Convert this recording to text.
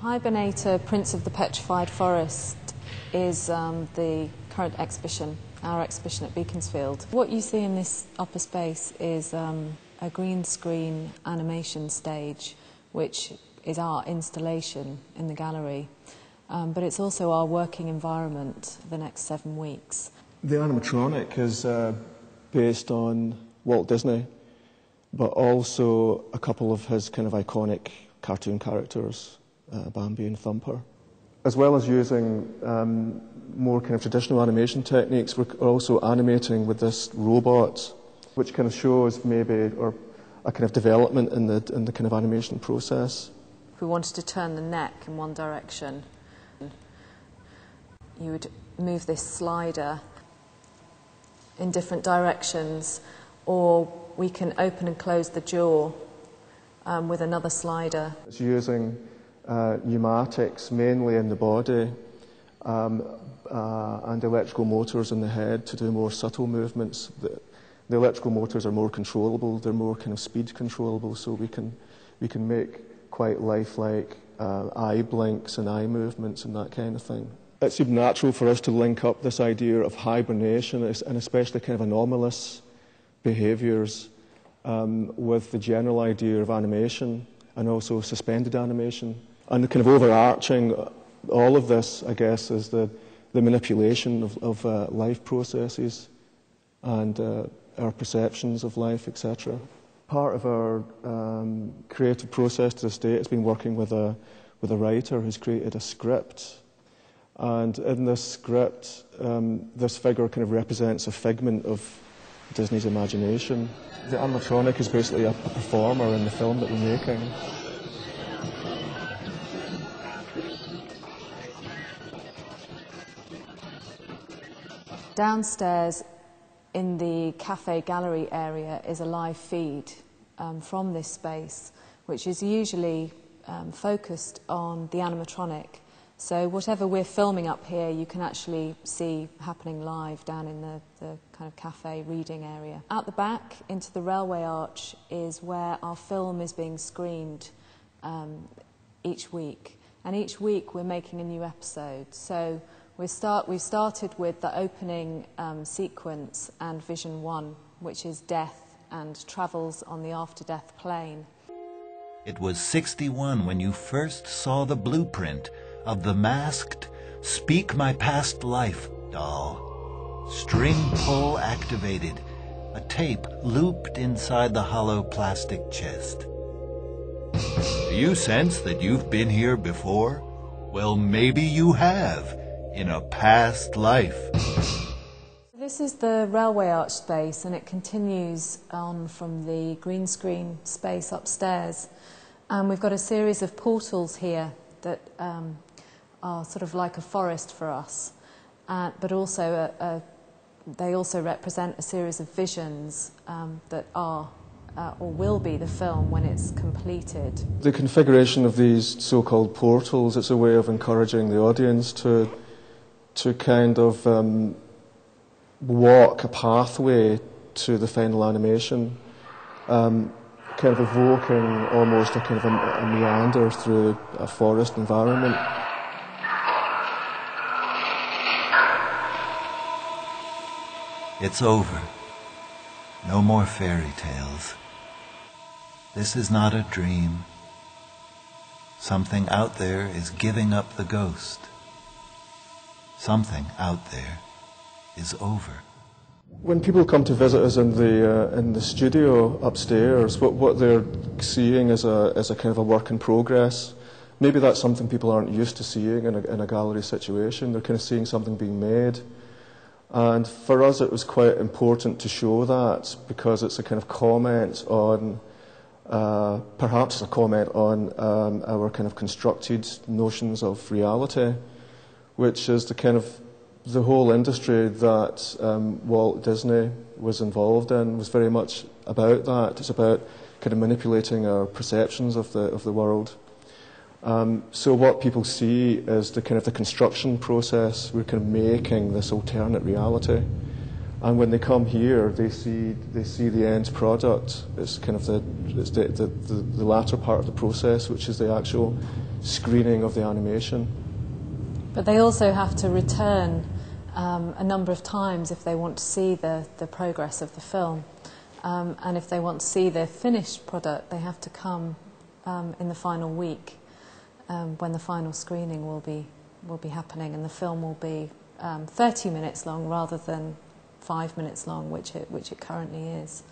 Hibernator, Prince of the Petrified Forest is the current exhibition, our exhibition at Beaconsfield. What you see in this upper space is a green screen animation stage, which is our installation in the gallery, but it's also our working environment for the next 7 weeks. The animatronic is based on Walt Disney, but also a couple of his kind of iconic cartoon characters, Bambi and Thumper. As well as using more kind of traditional animation techniques, we're also animating with this robot, which kind of shows maybe or a kind of development in the kind of animation process. If we wanted to turn the neck in one direction, you would move this slider in different directions, or we can open and close the jaw with another slider. It's using pneumatics mainly in the body and electrical motors in the head to do more subtle movements. The electrical motors are more controllable, they're more kind of speed controllable, so we can make quite lifelike eye blinks and eye movements and that kind of thing. It seemed natural for us to link up this idea of hibernation and especially kind of anomalous behaviours with the general idea of animation and also suspended animation. And the kind of overarching all of this, I guess, is the manipulation of life processes and our perceptions of life, etc. Part of our creative process to this date has been working with a writer who's created a script. And in this script, this figure kind of represents a figment of Disney's imagination. The animatronic is basically a performer in the film that we're making. Downstairs in the cafe gallery area is a live feed from this space, which is usually focused on the animatronic. So whatever we're filming up here, you can actually see happening live down in the kind of cafe reading area. Out the back, into the railway arch, is where our film is being screened each week. And each week we're making a new episode. So we've started with the opening sequence and Vision 1, which is death and travels on the after-death plane. It was 61 when you first saw the blueprint of the masked Speak My Past Life doll. String pull activated, a tape looped inside the hollow plastic chest. Do you sense that you've been here before? Well, maybe you have, in a past life. This is the railway arch space, and it continues on from the green screen space upstairs. And we've got a series of portals here that are sort of like a forest for us, but also they also represent a series of visions that are or will be the film when it's completed. The configuration of these so-called portals, it's a way of encouraging the audience to kind of walk a pathway to the final animation, kind of evoking almost a kind of a meander through a forest environment. It's over. No more fairy tales. This is not a dream. Something out there is giving up the ghost. Something out there is over. When people come to visit us in the studio upstairs, what they're seeing is a kind of a work in progress. Maybe that's something people aren't used to seeing in a gallery situation. They're kind of seeing something being made. And for us it was quite important to show that, because it's a kind of comment on, perhaps a comment on our kind of constructed notions of reality, which is the whole industry that Walt Disney was involved in was very much about that. It's about kind of manipulating our perceptions of the world. So what people see is the kind of the construction process. We're kind of making this alternate reality, And when they come here, they see the end product. It's kind of the latter part of the process, which is the actual screening of the animation. But they also have to return a number of times if they want to see the progress of the film. And if they want to see the finished product, they have to come in the final week when the final screening will be happening, and the film will be 30 minutes long rather than 5 minutes long, which it currently is.